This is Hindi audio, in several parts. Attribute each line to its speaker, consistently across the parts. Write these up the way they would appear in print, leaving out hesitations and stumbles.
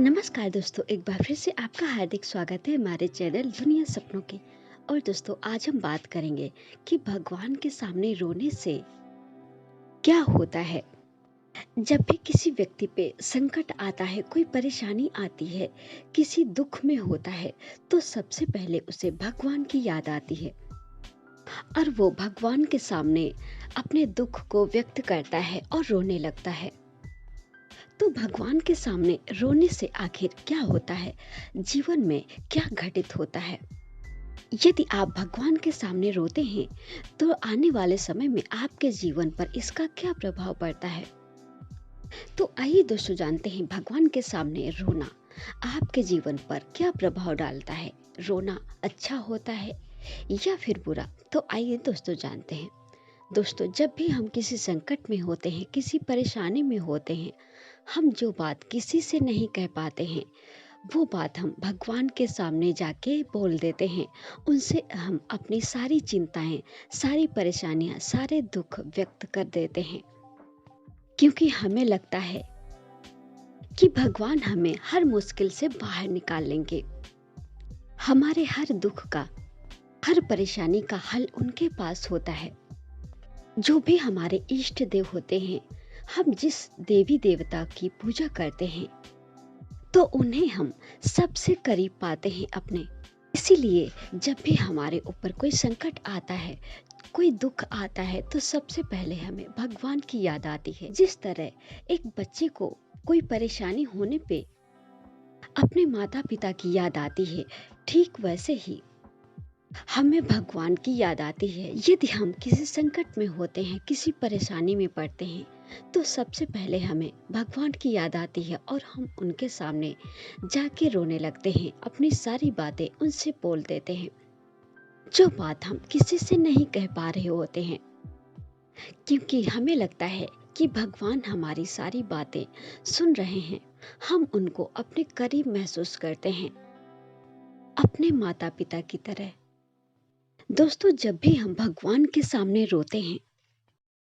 Speaker 1: नमस्कार दोस्तों, एक बार फिर से आपका हार्दिक स्वागत है हमारे चैनल दुनिया सपनों के। और दोस्तों, आज हम बात करेंगे कि भगवान के सामने रोने से क्या होता है। जब भी किसी व्यक्ति पे संकट आता है, कोई परेशानी आती है, किसी दुख में होता है, तो सबसे पहले उसे भगवान की याद आती है और वो भगवान के सामने अपने दुख को व्यक्त करता है और रोने लगता है। तो भगवान के सामने रोने से आखिर क्या होता है, जीवन में क्या घटित होता है। यदि आप भगवान के सामने रोते हैं तो आने वाले समय में आपके जीवन पर इसका क्या प्रभाव पड़ता है। तो आइए दोस्तों, जानते हैं भगवान के सामने रोना आपके जीवन पर क्या प्रभाव डालता है। रोना अच्छा होता है या फिर बुरा, तो आइए दोस्तों जानते हैं। दोस्तों, जब भी हम किसी संकट में होते हैं, किसी परेशानी में होते हैं, हम जो बात किसी से नहीं कह पाते हैं, वो बात हम भगवान के सामने जाके बोल देते हैं। उनसे हम अपनी सारी चिंताएं, सारी परेशानियां, सारे दुख व्यक्त कर देते हैं, क्योंकि हमें लगता है कि भगवान हमें हर मुश्किल से बाहर निकाल लेंगे। हमारे हर दुख का, हर परेशानी का हल उनके पास होता है। जो भी हमारे इष्ट देव होते हैं, हम जिस देवी देवता की पूजा करते हैं, तो उन्हें हम सबसे करीब पाते हैं अपने। इसीलिए जब भी हमारे ऊपर कोई संकट आता है, कोई दुख आता है, तो सबसे पहले हमें भगवान की याद आती है। जिस तरह एक बच्चे को कोई परेशानी होने पे अपने माता पिता की याद आती है, ठीक वैसे ही हमें भगवान की याद आती है। यदि हम किसी संकट में होते हैं, किसी परेशानी में पड़ते हैं, तो सबसे पहले हमें भगवान की याद आती है और हम उनके सामने जाके रोने लगते हैं, अपनी सारी बातें उनसे बोल देते हैं, जो बात हम किसी से नहीं कह पा रहे होते हैं, क्योंकि हमें लगता है कि भगवान हमारी सारी बातें सुन रहे हैं। हम उनको अपने करीब महसूस करते हैं, अपने माता पिता की तरह। दोस्तों, जब भी हम भगवान के सामने रोते हैं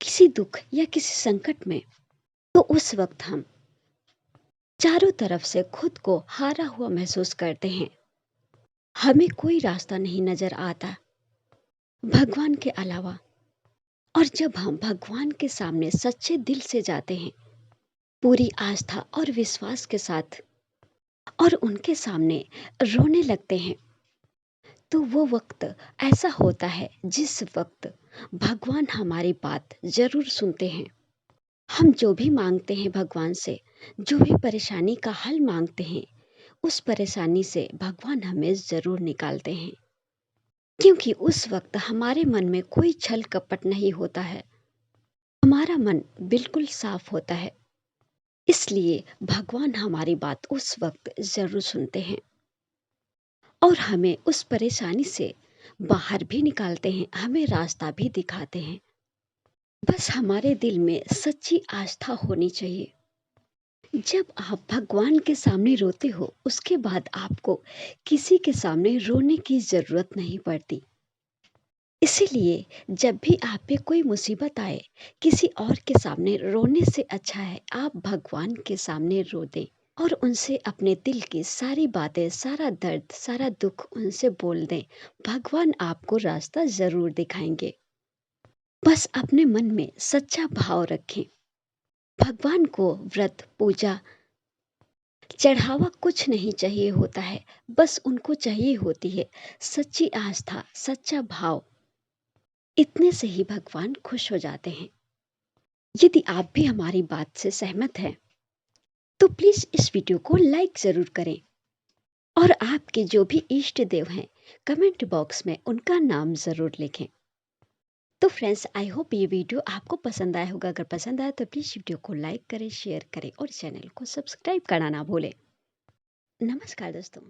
Speaker 1: किसी दुख या किसी संकट में, तो उस वक्त हम चारों तरफ से खुद को हारा हुआ महसूस करते हैं। हमें कोई रास्ता नहीं नजर आता भगवान के अलावा। और जब हम भगवान के सामने सच्चे दिल से जाते हैं, पूरी आस्था और विश्वास के साथ, और उनके सामने रोने लगते हैं, तो वो वक्त ऐसा होता है जिस वक्त भगवान हमारी बात जरूर सुनते हैं। हम जो भी मांगते हैं भगवान से, जो भी परेशानी का हल मांगते हैं, उस परेशानी से भगवान हमें जरूर निकालते हैं, क्योंकि उस वक्त हमारे मन में कोई छल कपट नहीं होता है। हमारा मन बिल्कुल साफ होता है। इसलिए भगवान हमारी बात उस वक्त जरूर सुनते हैं और हमें उस परेशानी से बाहर भी निकालते हैं, हमें रास्ता भी दिखाते हैं। बस हमारे दिल में सच्ची आस्था होनी चाहिए। जब आप भगवान के सामने रोते हो, उसके बाद आपको किसी के सामने रोने की जरूरत नहीं पड़ती। इसीलिए जब भी आप पे कोई मुसीबत आए, किसी और के सामने रोने से अच्छा है आप भगवान के सामने रो दें और उनसे अपने दिल की सारी बातें, सारा दर्द, सारा दुख उनसे बोल दें। भगवान आपको रास्ता जरूर दिखाएंगे। बस अपने मन में सच्चा भाव रखें। भगवान को व्रत, पूजा, चढ़ावा कुछ नहीं चाहिए होता है। बस उनको चाहिए होती है सच्ची आस्था, सच्चा भाव। इतने से ही भगवान खुश हो जाते हैं। यदि आप भी हमारी बात से सहमत हैं, तो प्लीज इस वीडियो को लाइक जरूर करें और आपके जो भी इष्ट देव हैं, कमेंट बॉक्स में उनका नाम जरूर लिखें। तो फ्रेंड्स, आई होप ये वीडियो आपको पसंद आया होगा। अगर पसंद आया तो प्लीज वीडियो को लाइक करें, शेयर करें और चैनल को सब्सक्राइब करना ना भूलें। नमस्कार दोस्तों।